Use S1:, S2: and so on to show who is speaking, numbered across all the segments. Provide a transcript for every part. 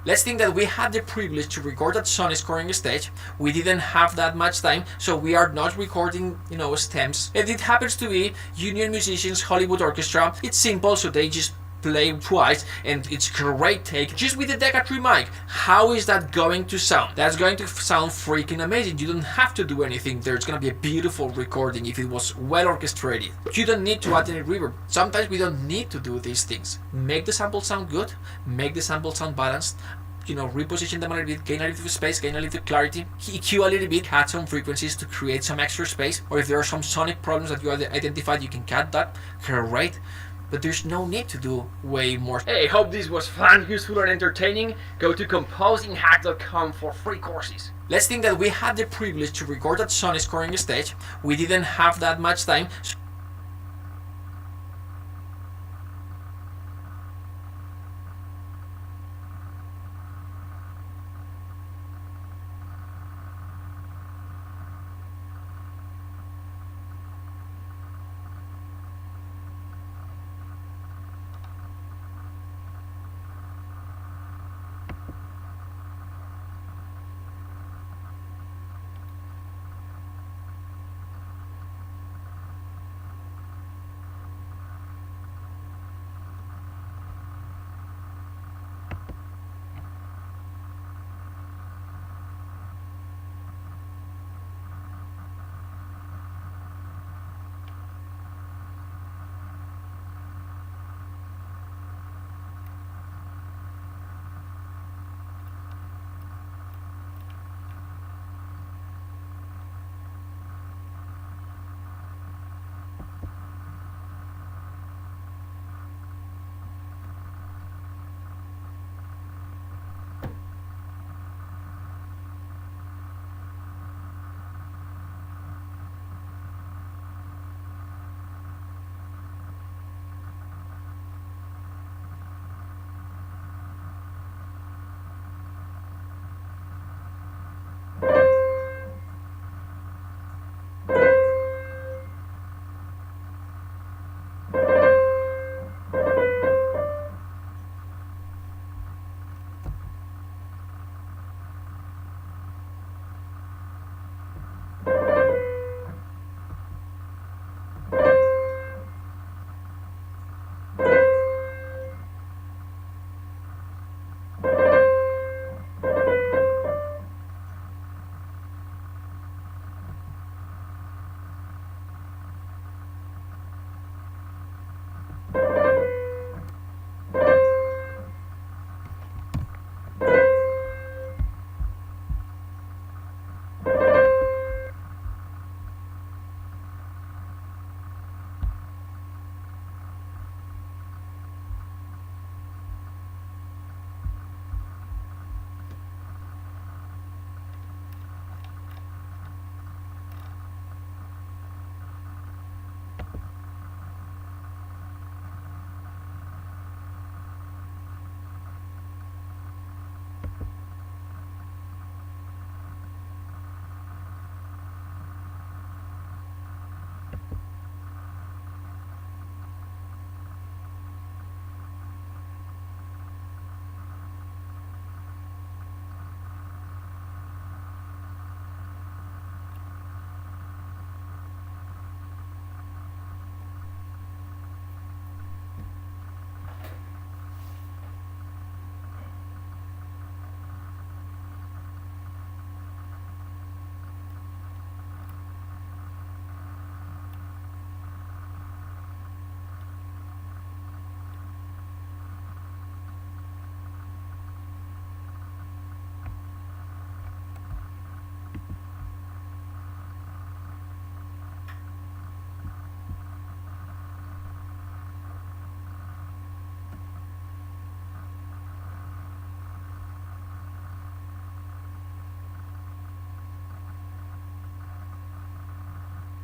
S1: Let's think that we had the privilege to record at Sony scoring stage. We didn't have that much time, so we are not recording, stems. And it happens to be union musicians, Hollywood orchestra. It's simple, so they just play twice and it's great take just with the Decca 3 mic. How is that going to sound? That's going to sound freaking amazing. You don't have to do anything there. It's going to be a beautiful recording if it was well orchestrated. You don't need to add any reverb. Sometimes we don't need to do these things. Make the sample sound good, make the sample sound balanced, reposition them a little bit, gain a little bit of space, gain a little bit of clarity, EQ a little bit, add some frequencies to create some extra space, or if there are some sonic problems that you identified, you can cut that, great. But there's no need to do way more. Hey, hope this was fun, useful, and entertaining. Go to composinghack.com for free courses. Let's think that we had the privilege to record at Sony scoring stage. We didn't have that much time.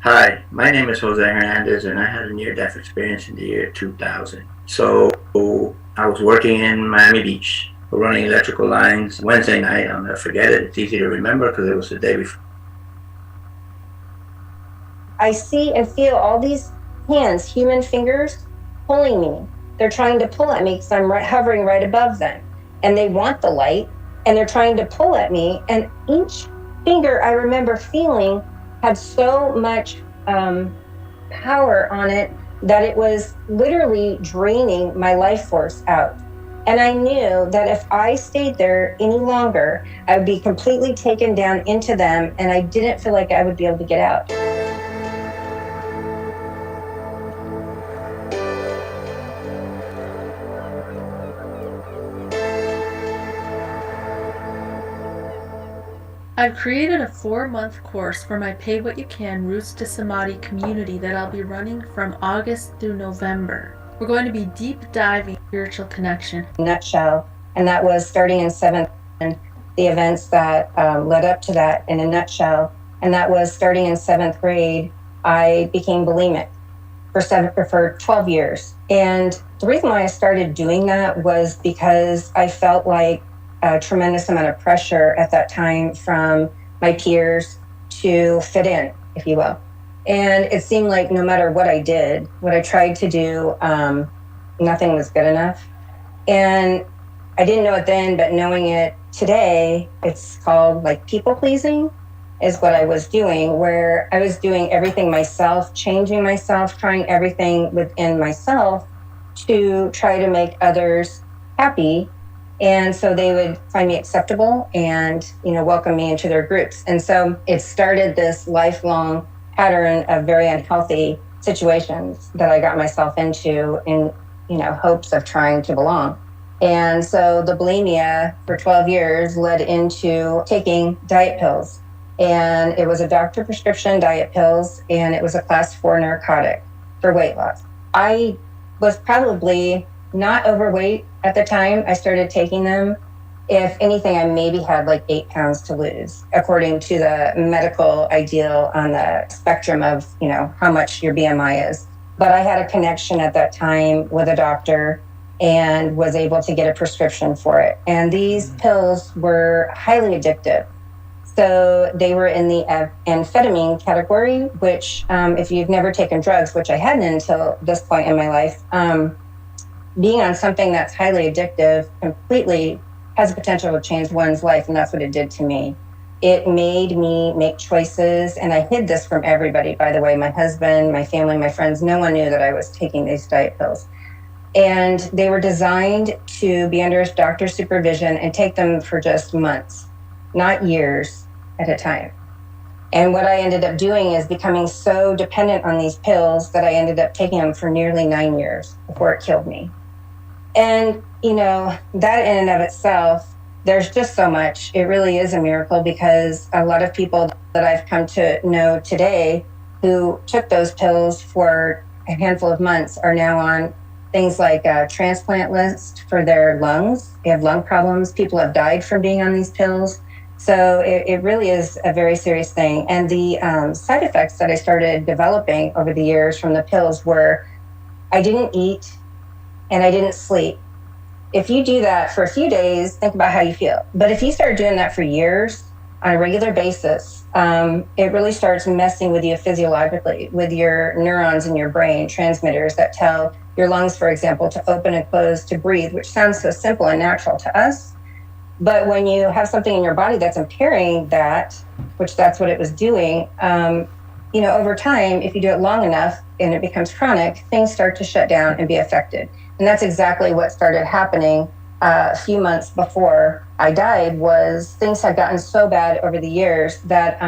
S2: Hi, my name is Jose Hernandez, and I had a near-death experience in the year 2000. So I was working in Miami Beach, running electrical lines. Wednesday night, I'll never forget it. It's easy to remember because it was the day before.
S3: I see and feel all these hands, human fingers, pulling me. They're trying to pull at me because I'm hovering right above them. And they want the light and they're trying to pull at me. And each finger I remember feeling had so much power on it that it was literally draining my life force out. And I knew that if I stayed there any longer, I would be completely taken down into them. And I didn't feel like I would be able to get out.
S4: I've created a 4-month course for my Pay What You Can Roots to Samadhi community that I'll be running from August through November. We're going to be deep diving spiritual connection.
S3: Nutshell, and that was starting in seventh grade, the events that led up to that in a nutshell, and that was starting in seventh grade, I became bulimic for 12 years. And the reason why I started doing that was because I felt like a tremendous amount of pressure at that time from my peers to fit in, if you will. And it seemed like no matter what I did, what I tried to do, nothing was good enough. And I didn't know it then, but knowing it today, it's called like people pleasing is what I was doing, where I was doing everything myself, changing myself, trying everything within myself to try to make others happy. And so they would find me acceptable and, welcome me into their groups. And so it started this lifelong pattern of very unhealthy situations that I got myself into in, hopes of trying to belong. And so the bulimia for 12 years led into taking diet pills. And it was a doctor prescription diet pills, and it was a class 4 narcotic for weight loss. I was probably not overweight at the time I started taking them. If anything, I maybe had like 8 pounds to lose, according to the medical ideal on the spectrum of, how much your BMI is. But I had a connection at that time with a doctor and was able to get a prescription for it. And these pills were highly addictive. So they were in the amphetamine category, which if you've never taken drugs, which I hadn't until this point in my life, being on something that's highly addictive completely has the potential to change one's life. And that's what it did to me. It made me make choices. And I hid this from everybody, by the way, my husband, my family, my friends, no one knew that I was taking these diet pills. And they were designed to be under doctor's supervision and take them for just months, not years at a time. And what I ended up doing is becoming so dependent on these pills that I ended up taking them for nearly 9 years before it killed me. And, that in and of itself, there's just so much. It really is a miracle because a lot of people that I've come to know today who took those pills for a handful of months are now on things like a transplant list for their lungs. They have lung problems. People have died from being on these pills. So it really is a very serious thing. And the side effects that I started developing over the years from the pills were I didn't eat and I didn't sleep. If you do that for a few days, think about how you feel. But if you start doing that for years on a regular basis, it really starts messing with you physiologically, with your neurons in your brain, transmitters that tell your lungs, for example, to open and close to breathe, which sounds so simple and natural to us. But when you have something in your body that's impairing that, which that's what it was doing, over time, if you do it long enough and it becomes chronic, things start to shut down and be affected. And that's exactly what started happening a few months before I died. Was things had gotten so bad over the years that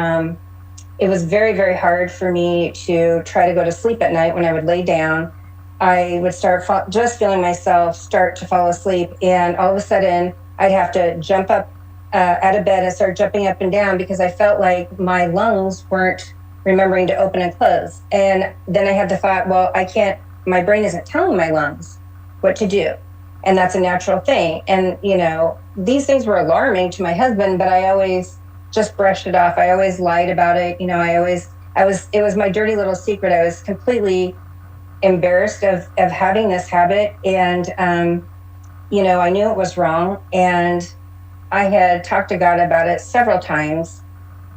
S3: it was very, very hard for me to try to go to sleep at night. When I would lay down, I would start just feeling myself start to fall asleep. And all of a sudden, I'd have to jump up out of bed and start jumping up and down because I felt like my lungs weren't remembering to open and close. And then I had the thought, well, my brain isn't telling my lungs what to do. And that's a natural thing. And, these things were alarming to my husband, but I always just brushed it off. I always lied about it. I It was my dirty little secret. I was completely embarrassed of having this habit. And, I knew it was wrong. And I had talked to God about it several times,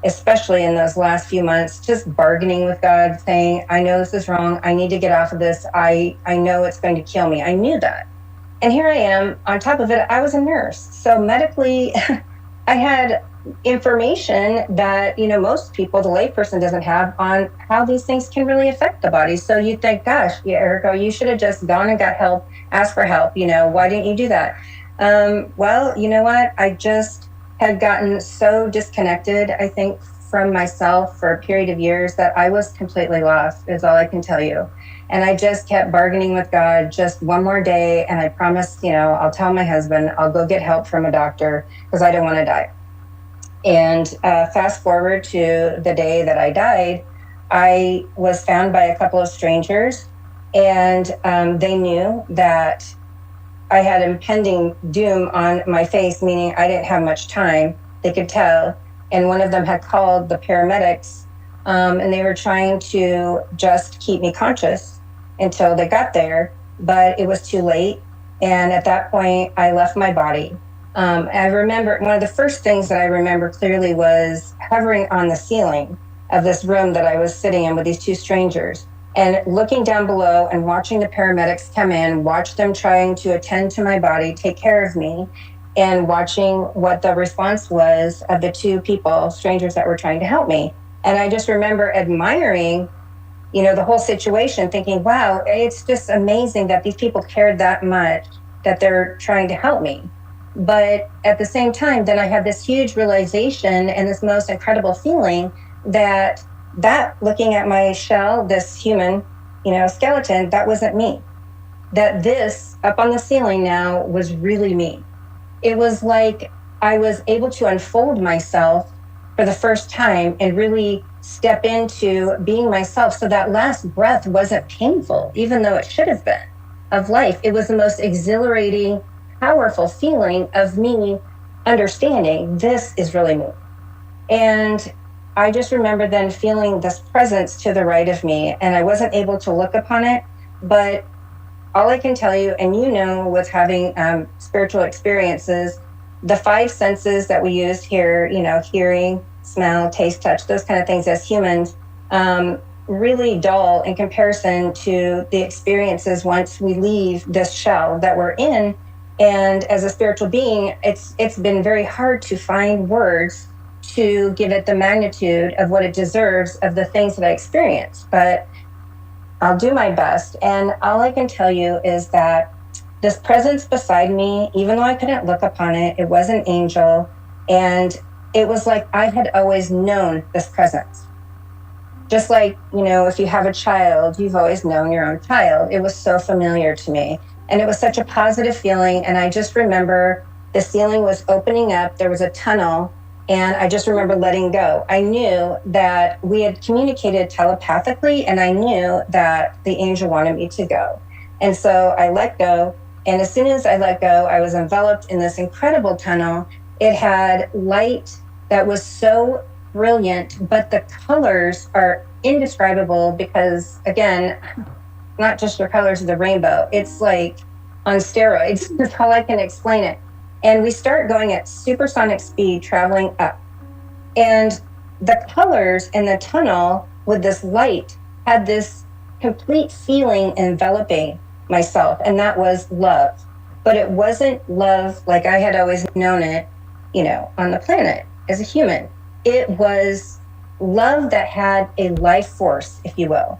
S3: especially in those last few months, just bargaining with God, saying, I know this is wrong. I need to get off of this. I know it's going to kill me. I knew that. And here I am. On top of it, I was a nurse. So medically, I had information that, most people, the layperson doesn't have on how these things can really affect the body. So you think, gosh, yeah, Erica, you should have just gone and got help, asked for help. Why didn't you do that? Well, you know what? I just had gotten so disconnected, I think, from myself for a period of years that I was completely lost, is all I can tell you. And I just kept bargaining with God, just one more day. And I promised, I'll tell my husband, I'll go get help from a doctor because I don't want to die. And fast forward to the day that I died, I was found by a couple of strangers, and they knew that I had impending doom on my face, meaning I didn't have much time. They could tell. And one of them had called the paramedics, and they were trying to just keep me conscious until they got there, but it was too late. And at that point, I left my body. I remember one of the first things that I remember clearly was hovering on the ceiling of this room that I was sitting in with these two strangers, and looking down below and watching the paramedics come in, watch them trying to attend to my body, take care of me, and watching what the response was of the two people, strangers that were trying to help me. And I just remember admiring, the whole situation, thinking, wow, it's just amazing that these people cared that much that they're trying to help me. But at the same time, then I had this huge realization and this most incredible feeling that looking at my shell, this human, skeleton, that wasn't me. That this up on the ceiling now was really me. It was like I was able to unfold myself for the first time and really step into being myself. So that last breath wasn't painful, even though it should have been, of life. It was the most exhilarating, powerful feeling of me understanding this is really me. And I just remember then feeling this presence to the right of me, and I wasn't able to look upon it, but all I can tell you, and with having spiritual experiences, the five senses that we use here, hearing, smell, taste, touch, those kind of things as humans, really dull in comparison to the experiences once we leave this shell that we're in. And as a spiritual being, it's been very hard to find words to give it the magnitude of what it deserves of the things that I experienced. But I'll do my best. And all I can tell you is that this presence beside me, even though I couldn't look upon it, it was an angel. And it was like I had always known this presence. Just like, if you have a child, you've always known your own child. It was so familiar to me. And it was such a positive feeling. And I just remember the ceiling was opening up. There was a tunnel. And I just remember letting go. I knew that we had communicated telepathically, and I knew that the angel wanted me to go. And so I let go. And as soon as I let go, I was enveloped in this incredible tunnel. It had light that was so brilliant, but the colors are indescribable because, again, not just the colors of the rainbow. It's like on steroids. That's how I can explain it. And we start going at supersonic speed, traveling up. And the colors in the tunnel with this light had this complete feeling enveloping myself. And that was love. But it wasn't love like I had always known it, on the planet as a human. It was love that had a life force, if you will.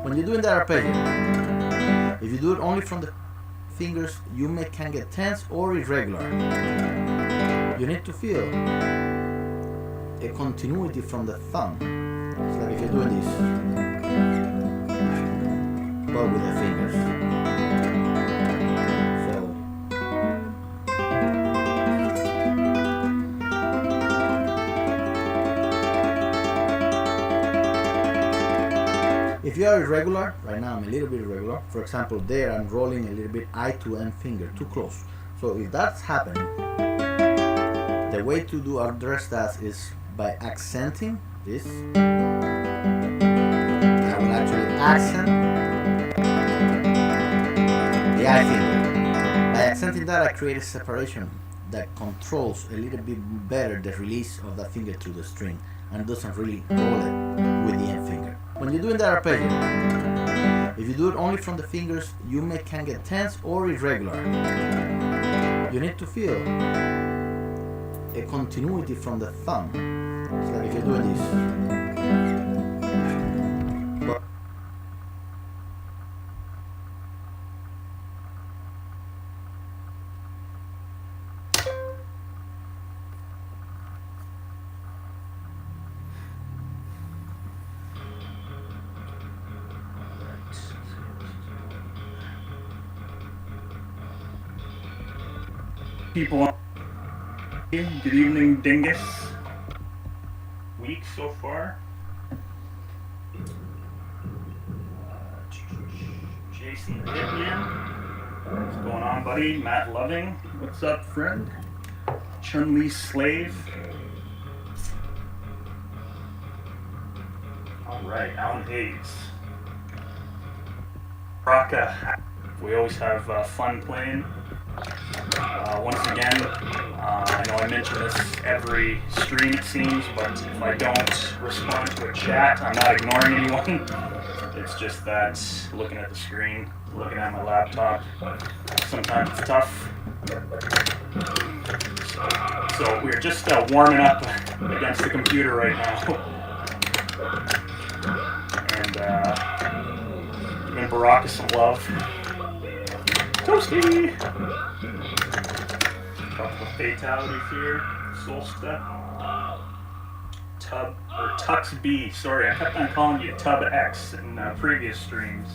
S5: When you're doing the arpeggio, if you do it only from the fingers, you can get tense or irregular. You need to feel a continuity from the thumb. It's like if you're doing this, but with the fingers. If you are irregular, right now I'm a little bit irregular. For example, there I'm rolling a little bit I to M finger, too close. So if that's happening, the way to address that is by accenting this. I will actually accent the I finger. By accenting that, I create a separation that controls a little bit better the release of that finger through the string and doesn't really roll it with the M finger. When you're doing the arpeggio, if you do it only from the fingers, you can get tense or irregular. You need to feel a continuity from the thumb. It's like if you're doing this.
S6: People, good evening, Dingus. Week so far. Jason Hitman, what's going on, buddy? Matt Loving, what's up, friend? Chun-Li Slave. All right, Alan Hayes. Raka, we always have fun playing. Once again, I know I mention this every stream it seems, but if I don't respond to a chat, I'm not ignoring anyone. It's just that looking at the screen, looking at my laptop, sometimes it's tough. So we're just warming up against the computer right now. And giving Baraka some love. Toasty! Couple of fatalities here. Soul Step. Tux B. Sorry, I kept on calling you Tub X in previous streams.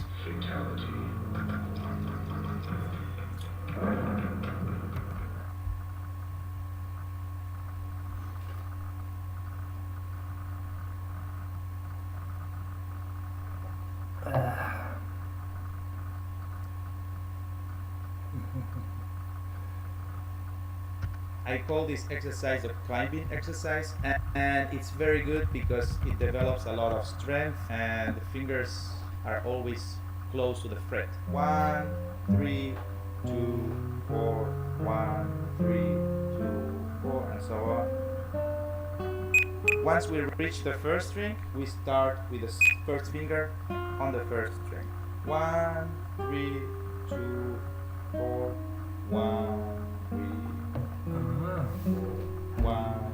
S5: I call this exercise a climbing exercise, and it's very good because it develops a lot of strength and the fingers are always close to the fret. 1, 3, 2, 4, 1, 3, 2, 4, and so on. Once we reach the first string, we start with the first finger on the first string. 1, 3, 2, 4, 1, 3, 1.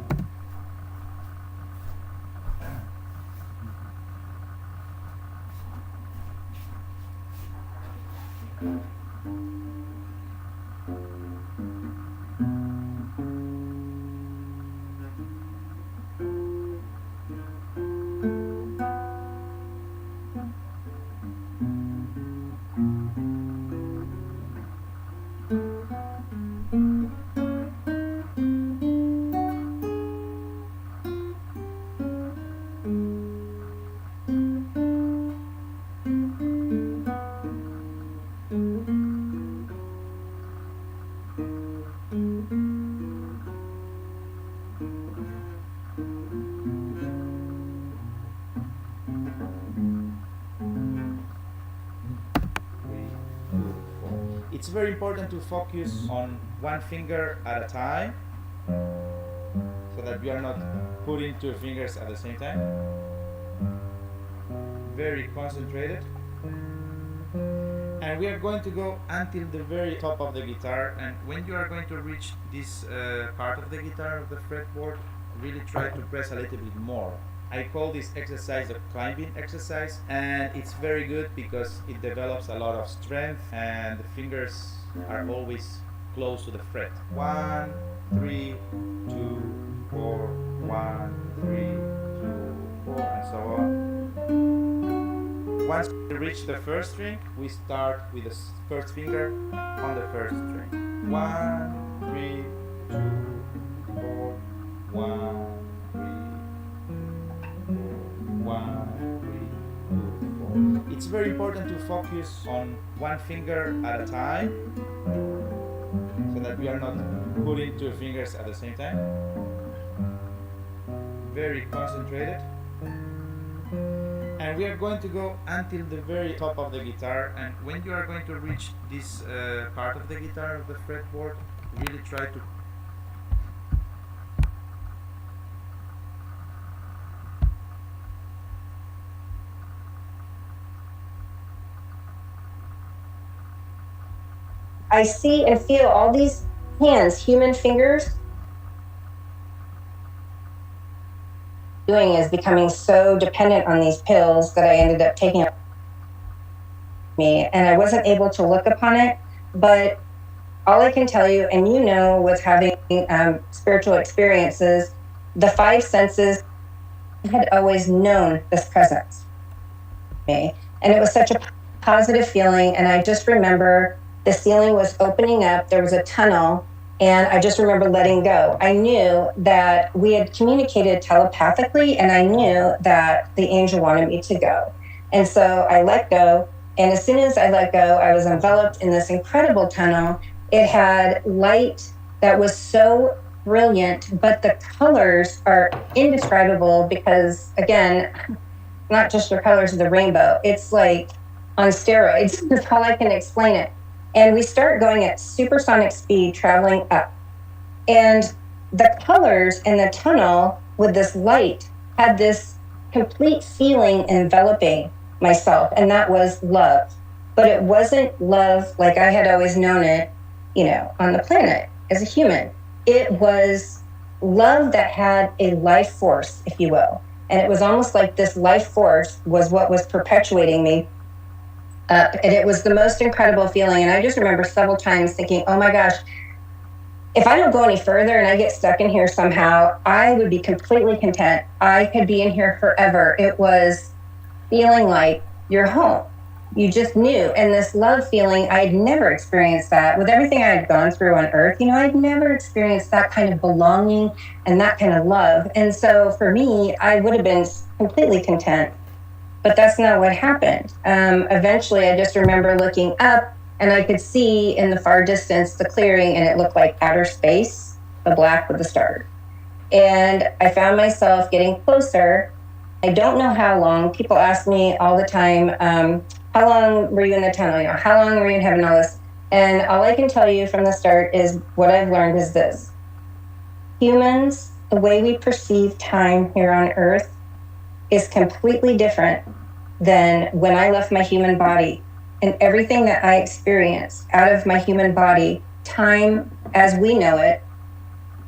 S5: It's very important to focus on one finger at a time so that you are not putting two fingers at the same time. Very concentrated. And we are going to go until the very top of the guitar, and when you are going to reach this part of the guitar, of the fretboard, really try to press a little bit more
S7: I call this exercise a climbing exercise, and it's very good because it develops a lot of strength, and the fingers are always close to the fret. 1, 3, 2, 4, 1, 3, 2, 4, and so on. Once we reach the first string, we start with the first finger on the first string. 1, 3, 2, 4, 1, 1, 3, 2, 4. It's very important to focus on one finger at a time so that we are not putting two fingers at the same time. Very concentrated. And we are going to go until the very top of the guitar, and when you are going to reach this part of the guitar, of the fretboard, really try to
S3: I see and feel all these hands, human fingers, doing is becoming so dependent on these pills that I ended up taking me, and I wasn't able to look upon it. But all I can tell you, and you know, with having spiritual experiences, the five senses had always known this presence. Me, and it was such a positive feeling. And I just remember the ceiling was opening up. There was a tunnel. And I just remember letting go. I knew that we had communicated telepathically, and I knew that the angel wanted me to go. And so I let go. And as soon as I let go, I was enveloped in this incredible tunnel. It had light that was so brilliant, but the colors are indescribable because, again, not just the colors of the rainbow. It's like on steroids. That's how I can explain it. And we start going at supersonic speed, traveling up. And the colors in the tunnel with this light had this complete feeling enveloping myself, and that was love. But it wasn't love like I had always known it, you know, on the planet as a human. It was love that had a life force, if you will. And it was almost like this life force was what was perpetuating me. And it was the most incredible feeling. And I just remember several times thinking, oh my gosh, if I don't go any further and I get stuck in here somehow, I would be completely content. I could be in here forever. It was feeling like you're home. You just knew. And this love feeling, I had never experienced that. With everything I had gone through on earth, you know, I'd never experienced that kind of belonging and that kind of love. And so for me, I would have been completely content. But that's not what happened. Eventually, I just remember looking up, and I could see in the far distance the clearing, and it looked like outer space, the black with the stars. And I found myself getting closer. I don't know how long. People ask me all the time, how long were you in the tunnel? You know, how long were you in heaven? All this. And all I can tell you from the start is what I've learned is this. Humans, the way we perceive time here on earth is completely different than when I left my human body. And everything that I experienced out of my human body, time as we know it,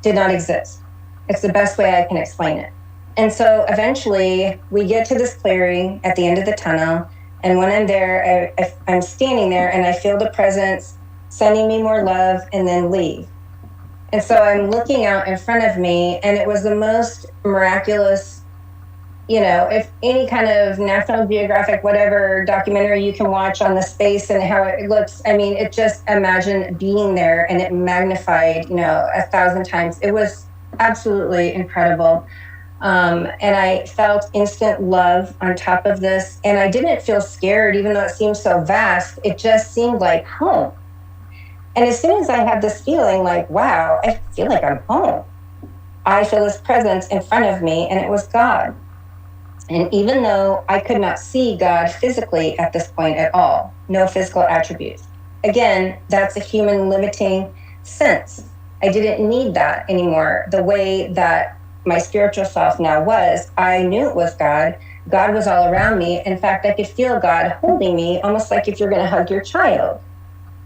S3: did not exist. It's the best way I can explain it. And so eventually we get to this clearing at the end of the tunnel. And when I'm there, I'm standing there and I feel the presence sending me more love and then leave. And so I'm looking out in front of me, and it was the most miraculous, you know, if any kind of National Geographic, whatever documentary you can watch on the space and how it looks, I mean, it just imagine being there, and it magnified, you know, 1,000 times. It was absolutely incredible. And I felt instant love on top of this. And I didn't feel scared, even though it seemed so vast. It just seemed like home. And as soon as I had this feeling like, wow, I feel like I'm home, I feel this presence in front of me, and it was God. And even though I could not see God physically at this point at all, no physical attributes. Again, that's a human limiting sense. I didn't need that anymore. The way that my spiritual self now was, I knew it was God. God was all around me. In fact, I could feel God holding me, almost like if you're going to hug your child.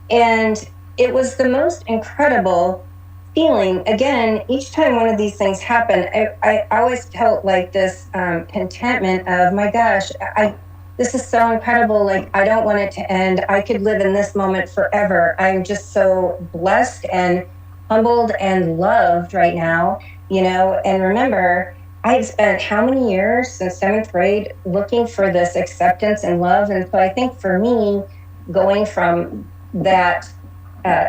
S3: And it was the most incredible feeling, again, each time one of these things happen, I always felt like this contentment of, my gosh, this is so incredible. Like, I don't want it to end. I could live in this moment forever. I'm just so blessed and humbled and loved right now, and remember, I had spent how many years since 7th grade looking for this acceptance and love. And so I think for me, going from that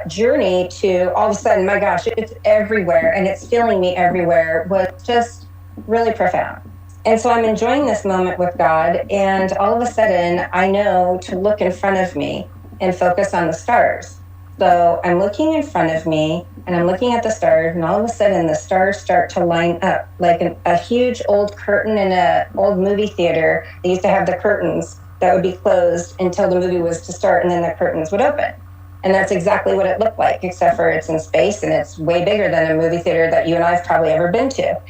S3: journey to all of a sudden, my gosh, it's everywhere and it's filling me everywhere was just really profound. And so I'm enjoying this moment with God. And all of a sudden, I know to look in front of me and focus on the stars. So I'm looking in front of me and I'm looking at the stars, and all of a sudden the stars start to line up like a huge old curtain in an old movie theater. They used to have the curtains that would be closed until the movie was to start, and then the curtains would open. And that's exactly what it looked like, except for it's in space and it's way bigger than a movie theater that you and I have probably ever been to.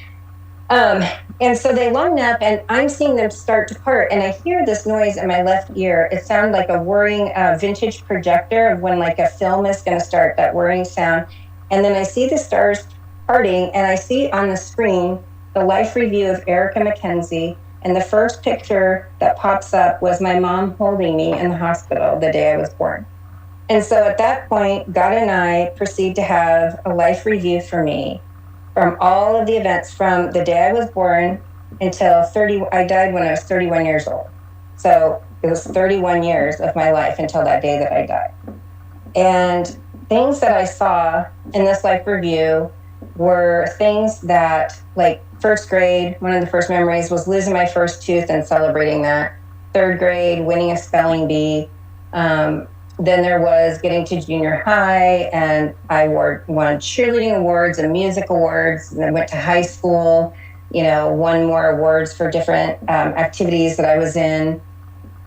S3: And so they line up and I'm seeing them start to part, and I hear this noise in my left ear. It sounded like a whirring vintage projector of when like a film is going to start, that whirring sound. And then I see the stars parting, and I see on the screen the life review of Erica McKenzie. And the first picture that pops up was my mom holding me in the hospital the day I was born. And so at that point, God and I proceed to have a life review for me from all of the events from the day I was born until I died when I was 31 years old. So it was 31 years of my life until that day that I died. And things that I saw in this life review were things that, like, first grade, one of the first memories was losing my first tooth and celebrating that. Third grade, winning a spelling bee. Then there was getting to junior high, and I won cheerleading awards and music awards. And then went to high school, won more awards for different activities that I was in.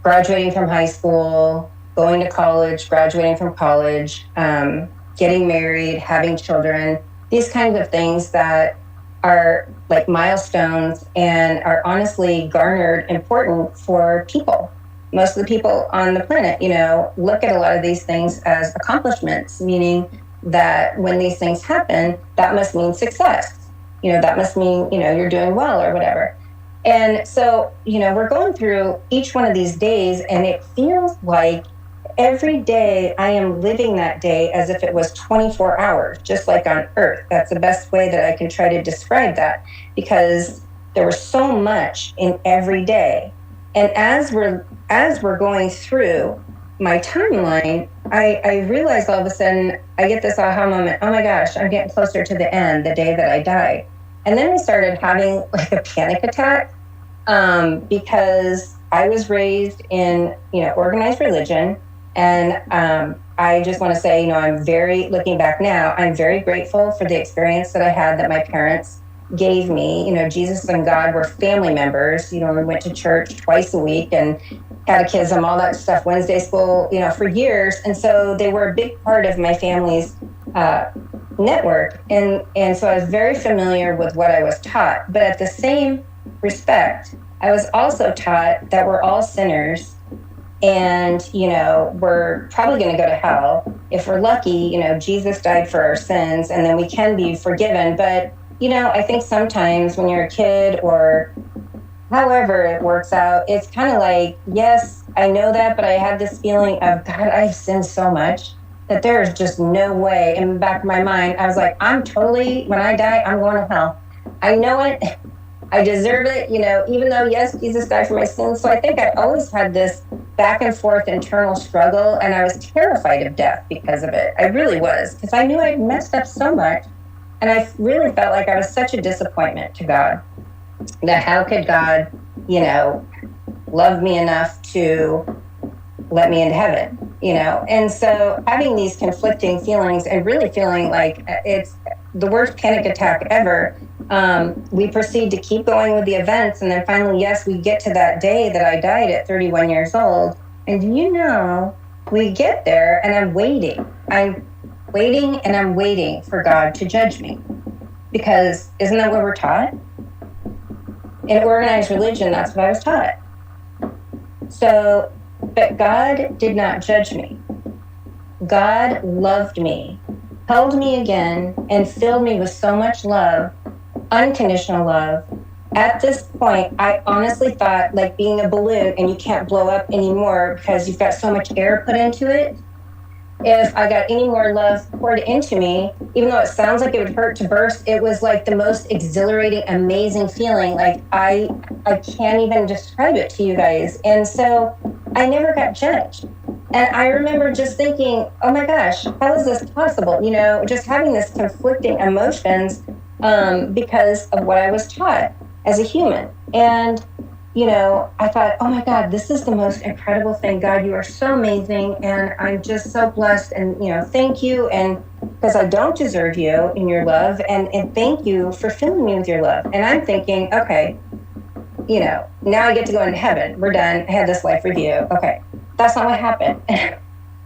S3: Graduating from high school, going to college, graduating from college, getting married, having children. These kinds of things that are like milestones and are honestly garnered important for people. Most of the people on the planet, look at a lot of these things as accomplishments, meaning that when these things happen, that must mean success. That must mean, you're doing well or whatever. And so, we're going through each one of these days, and it feels like every day I am living that day as if it was 24 hours, just like on Earth. That's the best way that I can try to describe that, because there was so much in every day. And as we're going through my timeline, I realize all of a sudden I get this aha moment. Oh my gosh, I'm getting closer to the end, the day that I died. And then I started having like a panic attack because I was raised in, organized religion. And I just want to say, looking back now, I'm very grateful for the experience that I had, that my parents gave me. Jesus and God were family members. We went to church twice a week and catechism, all that stuff, Wednesday school, for years. And so they were a big part of my family's network. And so I was very familiar with what I was taught. But at the same respect, I was also taught that we're all sinners, and, we're probably going to go to hell. If we're lucky, Jesus died for our sins, and then we can be forgiven. But I think sometimes when you're a kid, or however it works out, it's kind of like, yes, I know that, but I had this feeling of, God, I've sinned so much that there is just no way. In the back of my mind, I was like, when I die, I'm going to hell. I know it. I deserve it, even though, yes, Jesus died for my sins. So I think I always had this back and forth internal struggle, and I was terrified of death because of it. I really was, because I knew I'd messed up so much. And I really felt like I was such a disappointment to God, that how could God, love me enough to let me into heaven, And so having these conflicting feelings and really feeling like it's the worst panic attack ever, we proceed to keep going with the events. And then finally, yes, we get to that day that I died at 31 years old. And we get there, and I'm waiting and I'm waiting for God to judge me, because isn't that what we're taught? In organized religion, that's what I was taught. So, but God did not judge me. God loved me held me again and filled me with so much love, unconditional love. At this point, I honestly thought, like being a balloon and you can't blow up anymore because you've got so much air put into it. If I got any more love poured into me, even though it sounds like it would hurt to burst, it was like the most exhilarating, amazing feeling. Like I can't even describe it to you guys. And so I never got judged. And I remember just thinking, oh my gosh, how is this possible? You know, just having this conflicting emotions because of what I was taught as a human. And you know, I thought, oh my God, this is the most incredible thing. God, you are so amazing. And I'm just so blessed. And, you know, thank you. And because I don't deserve you in your love. And thank you for filling me with your love. And I'm thinking, okay, you know, now I get to go into heaven. We're done. I had this life review. Okay. That's not what happened.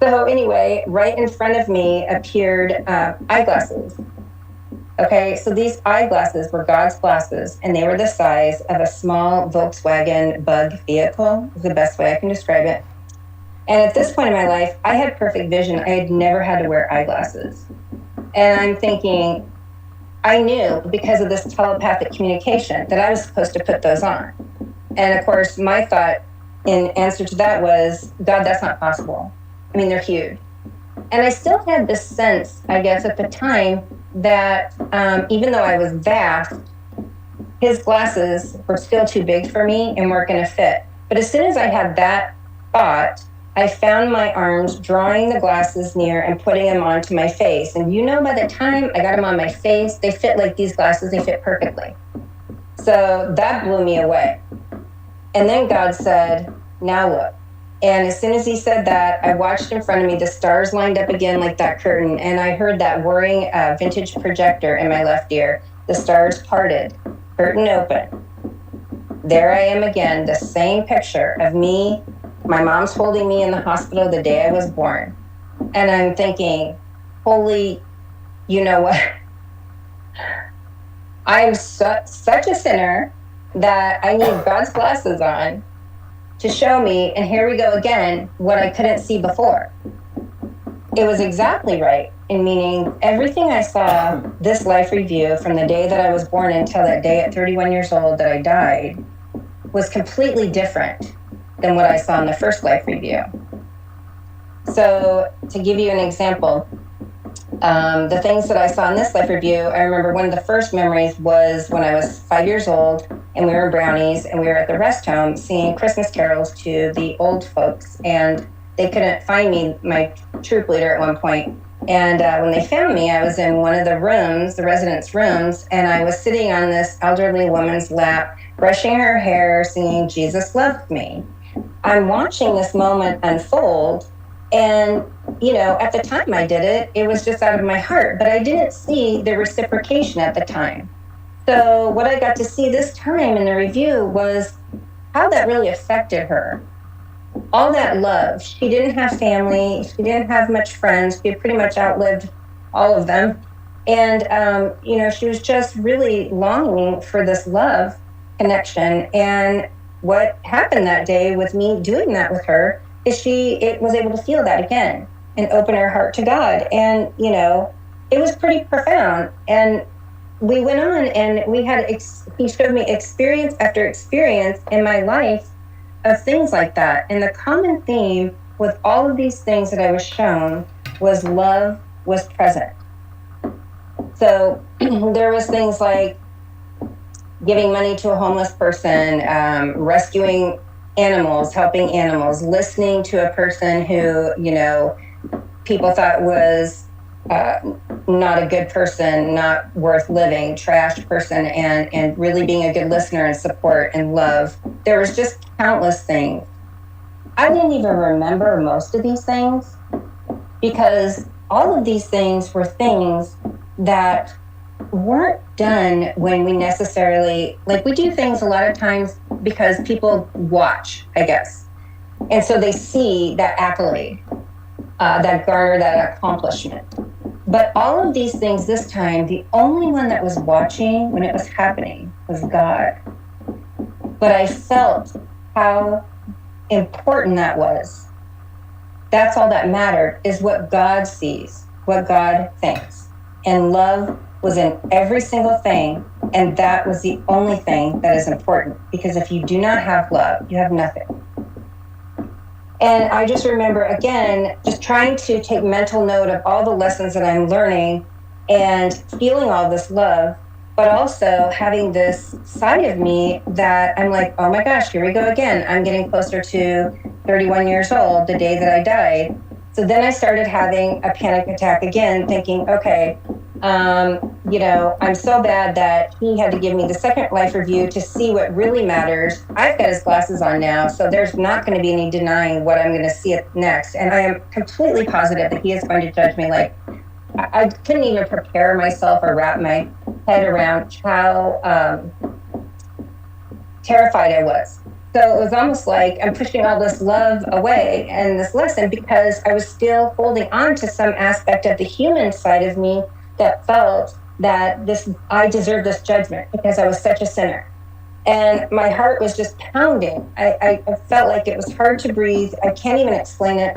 S3: So anyway, right in front of me appeared eyeglasses. Okay, so these eyeglasses were God's glasses, and they were the size of a small Volkswagen Bug vehicle, is the best way I can describe it. And at this point in my life, I had perfect vision. I had never had to wear eyeglasses. And I'm thinking, I knew because of this telepathic communication that I was supposed to put those on. And of course, my thought in answer to that was, God, that's not possible. I mean, they're huge. And I still had this sense, I guess, at the time that even though I was vast, his glasses were still too big for me and weren't going to fit. But as soon as I had that thought, I found my arms drawing the glasses near and putting them onto my face. And you know, by the time I got them on my face, they fit like these glasses, they fit perfectly. So that blew me away. And then God said, now look. And as soon as he said that, I watched in front of me, the stars lined up again like that curtain, and I heard that whirring vintage projector in my left ear. The stars parted, curtain open. There I am again, the same picture of me. My mom's holding me in the hospital the day I was born. And I'm thinking, holy, you know what? I'm such a sinner that I need God's glasses on to show me, and here we go again, what I couldn't see before. It was exactly right, in meaning everything I saw this life review from the day that I was born until that day at 31 years old that I died was completely different than what I saw in the first life review. So to give you an example, the things that I saw in this life review, I remember one of the first memories was when I was 5 years old and we were in Brownies and we were at the rest home singing Christmas carols to the old folks, and they couldn't find me, my troop leader, at one point. And when they found me, I was in one of the rooms, the residents' rooms, and I was sitting on this elderly woman's lap, brushing her hair, singing Jesus Loved Me. I'm watching this moment unfold, and you know, at the time I did it, it was just out of my heart, but I didn't see the reciprocation at the time. So what I got to see this time in the review was how that really affected her. All that love. She didn't have family. She didn't have much friends. She had pretty much outlived all of them. And, you know, she was just really longing for this love connection. And what happened that day with me doing that with her is she was able to feel that again and open her heart to God. And, you know, it was pretty profound. And we went on and we had, he showed me experience after experience in my life of things like that. And the common theme with all of these things that I was shown was love was present. So there was things like giving money to a homeless person, rescuing animals, helping animals, listening to a person who, you know, people thought was not a good person, not worth living, trash person, and really being a good listener and support and love. There was just countless things. I didn't even remember most of these things because all of these things were things that weren't done when we necessarily, like we do things a lot of times because people watch, I guess. And so they see that accolade, that garner, that accomplishment. But all of these things this time, the only one that was watching when it was happening was God. But I felt how important that was. That's all that mattered, is what God sees. what God thinks. And love was in every single thing. And that was the only thing that is important. Because if you do not have love, you have nothing. And I just remember, again, just trying to take mental note of all the lessons that I'm learning and feeling all this love, but also having this side of me that I'm like, oh my gosh, here we go again. I'm getting closer to 31 years old, the day that I died. So then I started having a panic attack again, thinking, okay, I'm so bad that he had to give me the second life review to see what really matters. I've got his glasses on now, so there's not going to be any denying what I'm going to see next. And I am completely positive that he is going to judge me. Like, I couldn't even prepare myself or wrap my head around how terrified I was. So it was almost like I'm pushing all this love away and this lesson because I was still holding on to some aspect of the human side of me that felt that I deserved this judgment because I was such a sinner. And my heart was just pounding. I felt like it was hard to breathe. I can't even explain it,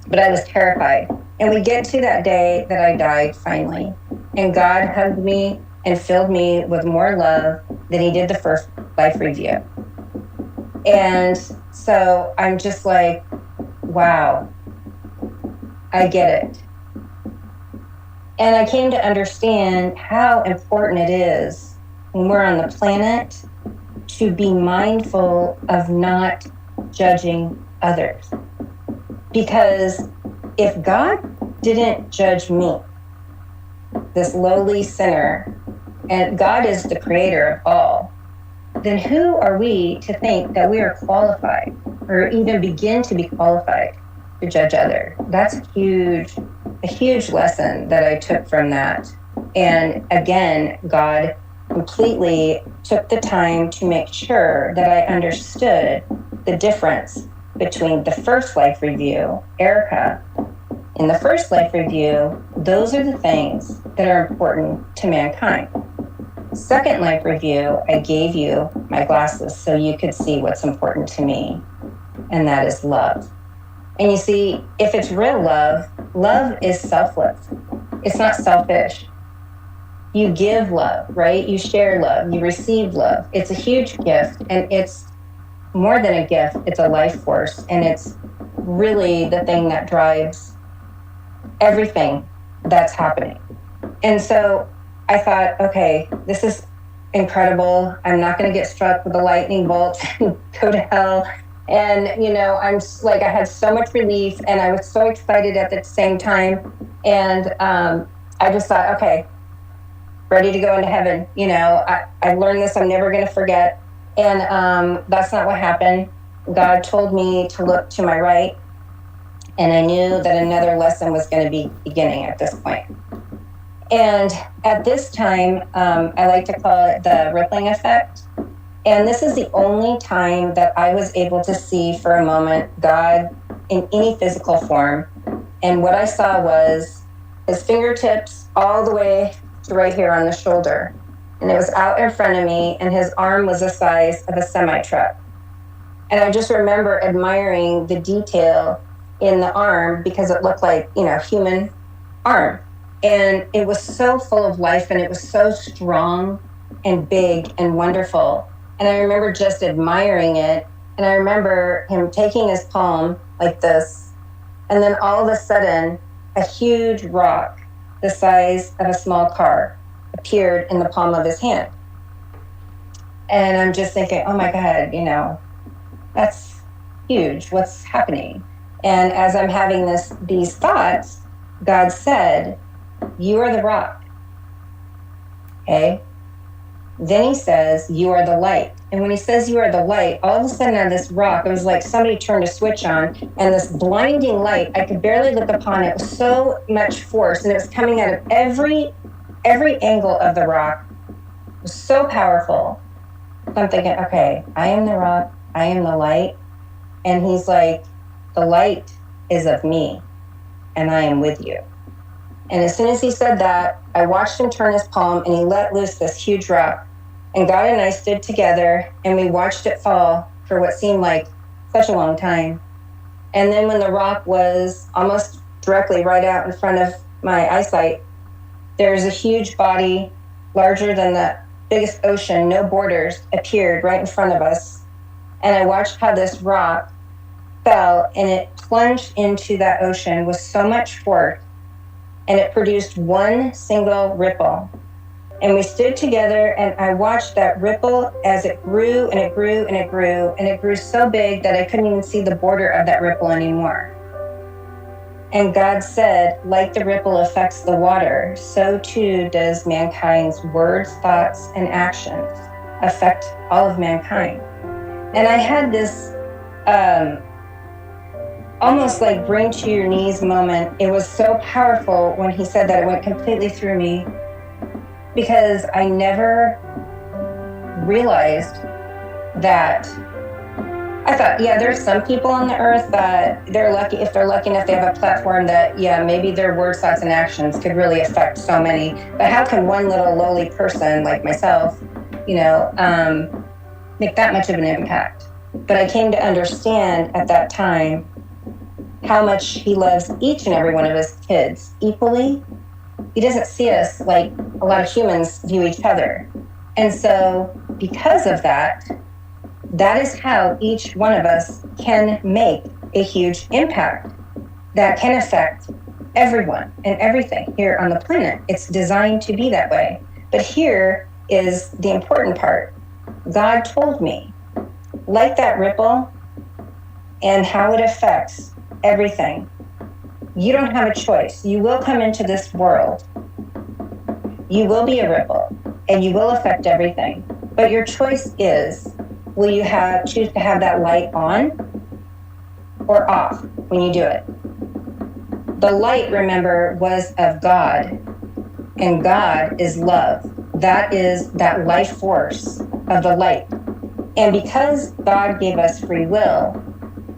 S3: but I was terrified. And we get to that day that I died finally. And God hugged me and filled me with more love than he did the first life review. And so I'm just like, wow, I get it. And I came to understand how important it is when we're on the planet to be mindful of not judging others. Because if God didn't judge me, this lowly sinner, and God is the creator of all, then who are we to think that we are qualified or even begin to be qualified to judge others? That's a huge lesson that I took from that. And again, God completely took the time to make sure that I understood the difference between the first life review, Erica. In the first life review, those are the things that are important to mankind. Second life review, I gave you my glasses so you could see what's important to me, and that is love. And you see, if it's real love, love is selfless. It's not selfish. You give love, right? You share love, you receive love. It's a huge gift, and it's more than a gift, it's a life force, and it's really the thing that drives everything that's happening. And so I thought, okay, this is incredible. I'm not going to get struck with a lightning bolt and go to hell. And, I'm like, I had so much relief and I was so excited at the same time. And I just thought, okay, ready to go into heaven. I learned this, I'm never going to forget. And that's not what happened. God told me to look to my right. And I knew that another lesson was going to be beginning at this point. And at this time, I like to call it the rippling effect. And this is the only time that I was able to see for a moment God in any physical form. And what I saw was his fingertips all the way to right here on the shoulder. And it was out in front of me, and his arm was the size of a semi-truck. And I just remember admiring the detail in the arm because it looked like, human arm. And it was so full of life, and it was so strong and big and wonderful. And I remember just admiring it. And I remember him taking his palm like this. And then all of a sudden, a huge rock the size of a small car appeared in the palm of his hand. And I'm just thinking, oh my God, that's huge. What's happening? And as I'm having these thoughts, God said, you are the rock. Okay? Then he says, you are the light. And when he says you are the light, all of a sudden on this rock, it was like somebody turned a switch on, and this blinding light, I could barely look upon it. It was so much force, and it was coming out of every angle of the rock. It was so powerful. So I'm thinking, okay, I am the rock, I am the light. And he's like, the light is of me, and I am with you. And as soon as he said that, I watched him turn his palm, and he let loose this huge rock. And God and I stood together, and we watched it fall for what seemed like such a long time. And then when the rock was almost directly right out in front of my eyesight, there's a huge body larger than the biggest ocean, no borders, appeared right in front of us. And I watched how this rock fell and it plunged into that ocean with so much force, and it produced one single ripple. And we stood together and I watched that ripple as it grew and it grew and it grew, and it grew so big that I couldn't even see the border of that ripple anymore. And God said, like the ripple affects the water, so too does mankind's words, thoughts, and actions affect all of mankind. And I had this almost like bring to your knees moment. It was so powerful when he said that. It went completely through me, because I never realized that. I thought, yeah, there's some people on the earth that they're lucky, if they're lucky enough, they have a platform that, yeah, maybe their words, thoughts, and actions could really affect so many. But how can one little lowly person like myself, make that much of an impact? But I came to understand at that time how much he loves each and every one of his kids equally. He doesn't see us like a lot of humans view each other. And so because of that, that is how each one of us can make a huge impact that can affect everyone and everything here on the planet. It's designed to be that way. But here is the important part. God told me, like that ripple and how it affects everything, you don't have a choice. You will come into this world. You will be a ripple and you will affect everything. But your choice is, will you choose to have that light on or off when you do it? The light, remember, was of God, and God is love. That is that life force of the light. And because God gave us free will,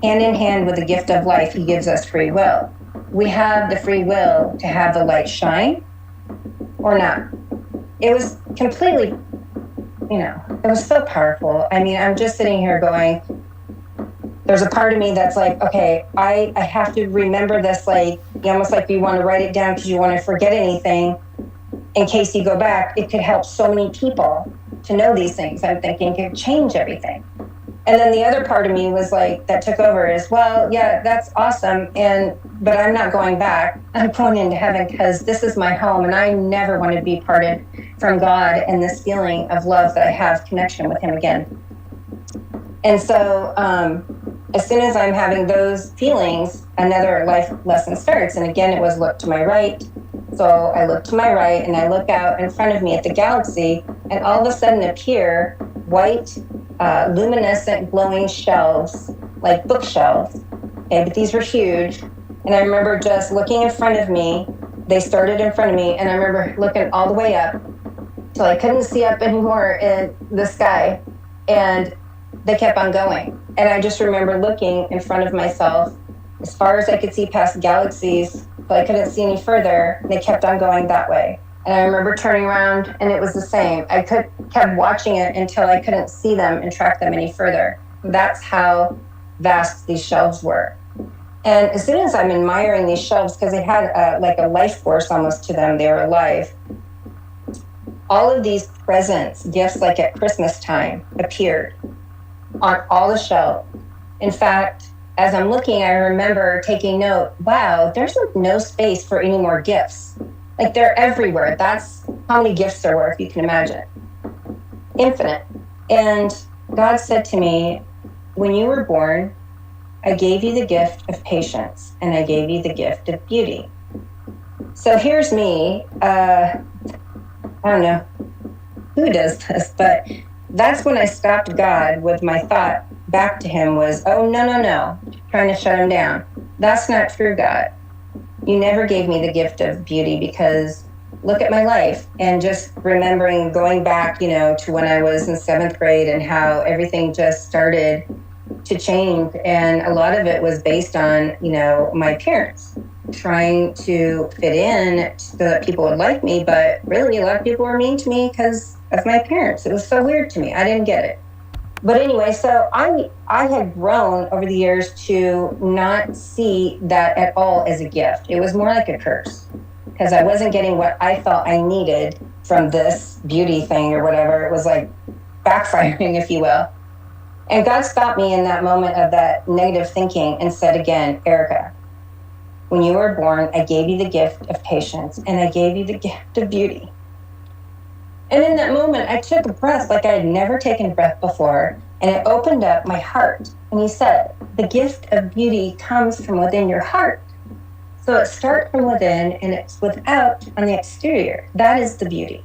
S3: hand in hand with the gift of life, he gives us free will. We have the free will to have the light shine or not. It was completely, it was so powerful. I mean, I'm just sitting here going, there's a part of me that's like, okay, I have to remember this, like, almost like you want to write it down because you want to forget anything in case you go back. It could help so many people to know these things. I'm thinking it could change everything. And then the other part of me was like, that took over is, well, yeah, that's awesome. But I'm not going back. I'm going into heaven because this is my home and I never want to be parted from God and this feeling of love that I have connection with him again. And so as soon as I'm having those feelings, another life lesson starts. And again, it was look to my right. So I look to my right and I look out in front of me at the galaxy, and all of a sudden appear white, luminescent, glowing shelves, like bookshelves. Okay, but these were huge. And I remember just looking in front of me. They started in front of me, and I remember looking all the way up till I couldn't see up anymore in the sky. And they kept on going. And I just remember looking in front of myself as far as I could see past galaxies, but I couldn't see any further. And they kept on going that way. And I remember turning around and it was the same. I kept watching it until I couldn't see them and track them any further. That's how vast these shelves were. And as soon as I'm admiring these shelves, because they had like a life force almost to them, they were alive, all of these presents, gifts like at Christmas time, appeared on all the shelves. In fact, as I'm looking, I remember taking note, wow, there's like no space for any more gifts. Like they're everywhere. That's how many gifts there were, if you can imagine. Infinite. And God said to me, when you were born, I gave you the gift of patience and I gave you the gift of beauty. So here's me, I don't know who does this, but that's when I stopped God with my thought back to him was, oh, no, trying to shut him down. That's not true, God. You never gave me the gift of beauty, because look at my life. And just remembering going back, to when I was in 7th grade and how everything just started to change. And a lot of it was based on, my appearance, trying to fit in so that people would like me. But really, a lot of people were mean to me because of my appearance. It was so weird to me. I didn't get it. But anyway, so I had grown over the years to not see that at all as a gift. It was more like a curse. because I wasn't getting what I felt I needed from this beauty thing or whatever. It was like backfiring, if you will. And God stopped me in that moment of that negative thinking and said again, Erica, when you were born, I gave you the gift of patience and I gave you the gift of beauty. And in that moment, I took a breath like I had never taken a breath before, and it opened up my heart. And he said, the gift of beauty comes from within your heart. So it starts from within and it's without on the exterior. That is the beauty.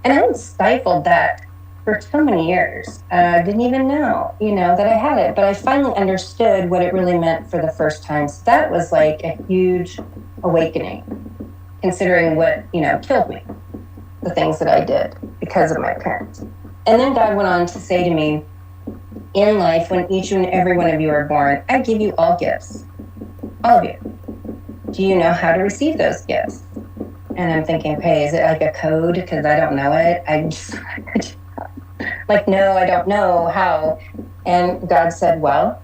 S3: And I stifled that for so many years. I didn't even know, that I had it. But I finally understood what it really meant for the first time. So that was like a huge awakening, considering what, killed me, the things that I did because of my parents. And then God went on to say to me, in life, when each and every one of you are born, I give you all gifts, all of you. Do you know how to receive those gifts? And I'm thinking, hey, is it like a code? Because I don't know it. I just, like, no, I don't know how. And God said, well,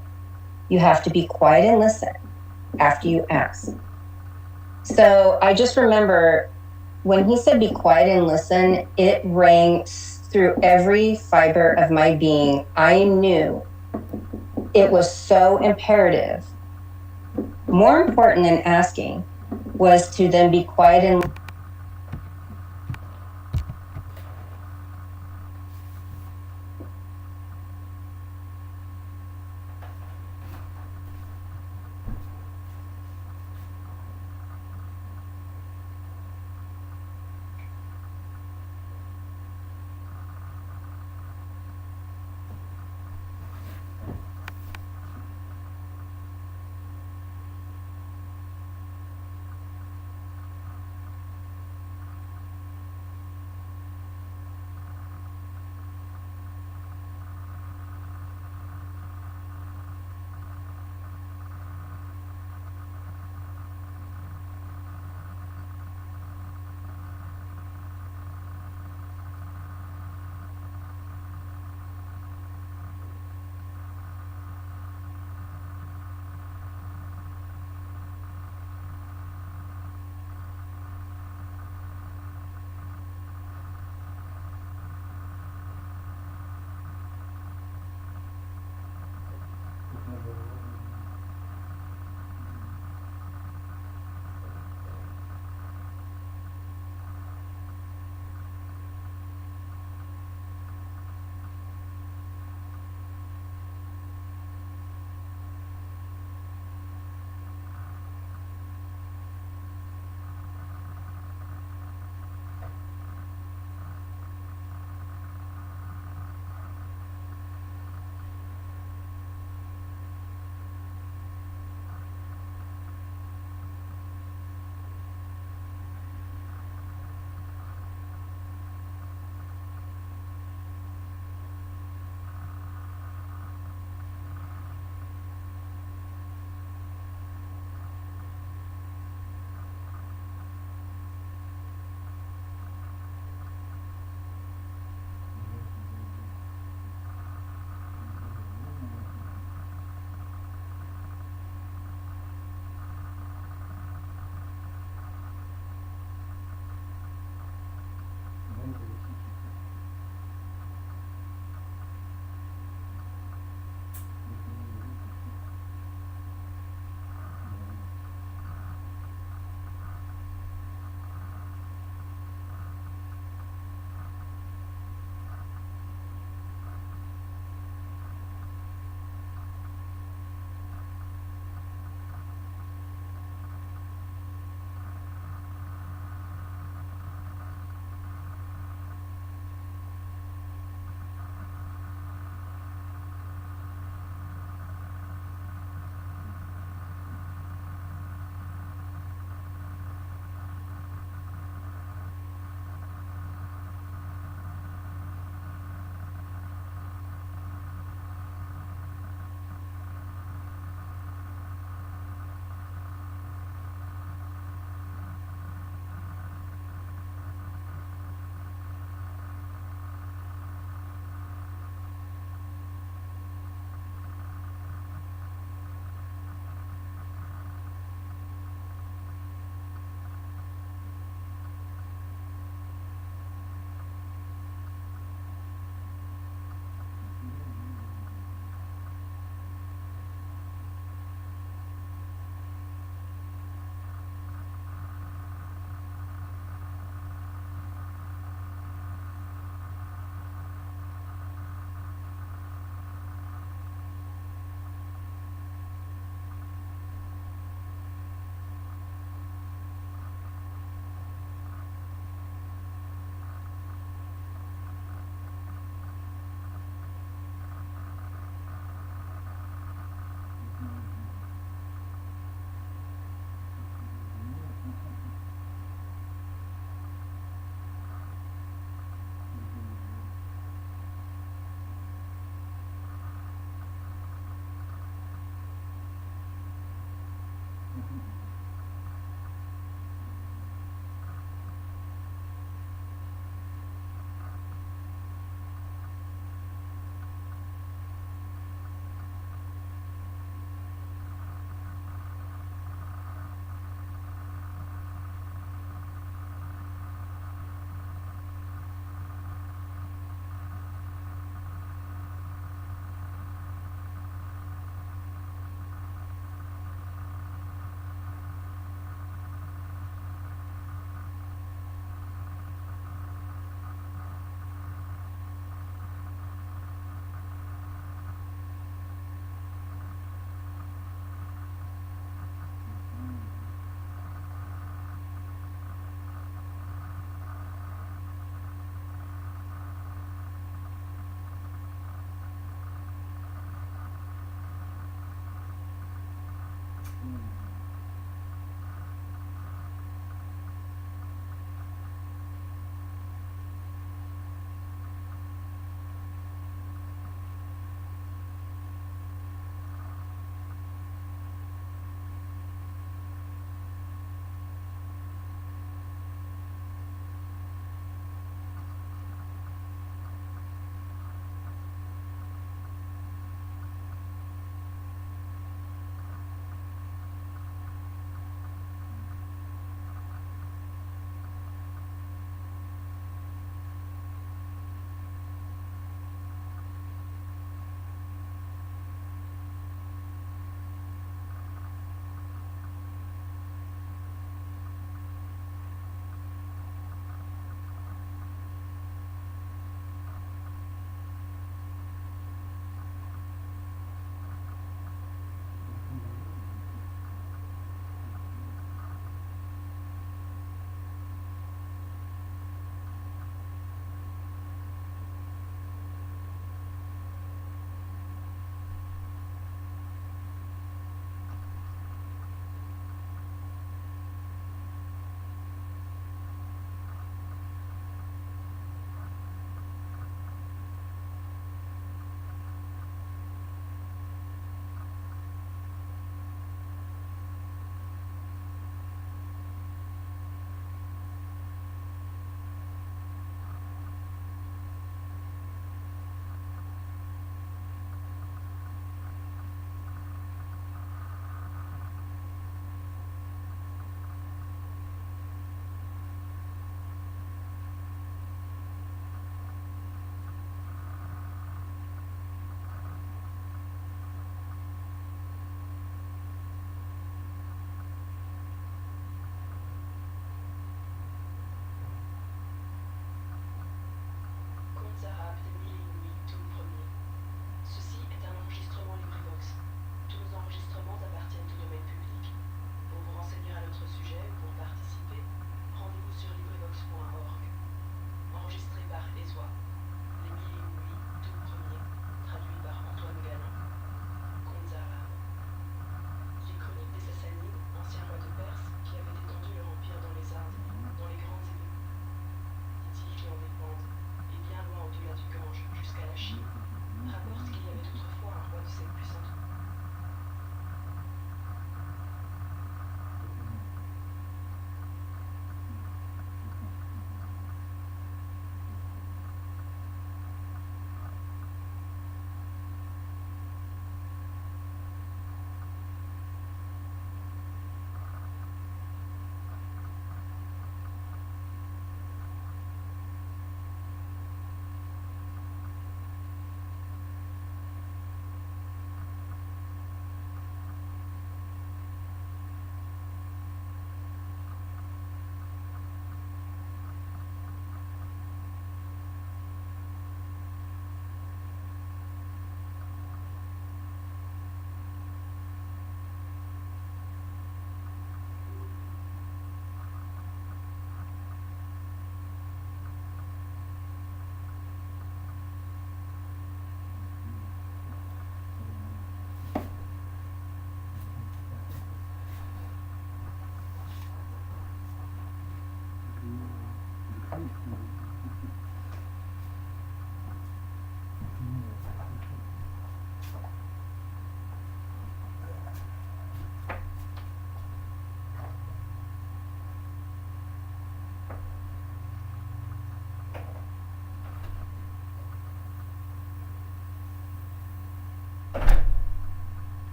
S3: you have to be quiet and listen after you ask. So I just remember when he said be quiet and listen, it rang through every fiber of my being. I knew it was so imperative. More important than asking was to then be quiet and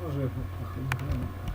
S8: Що ж я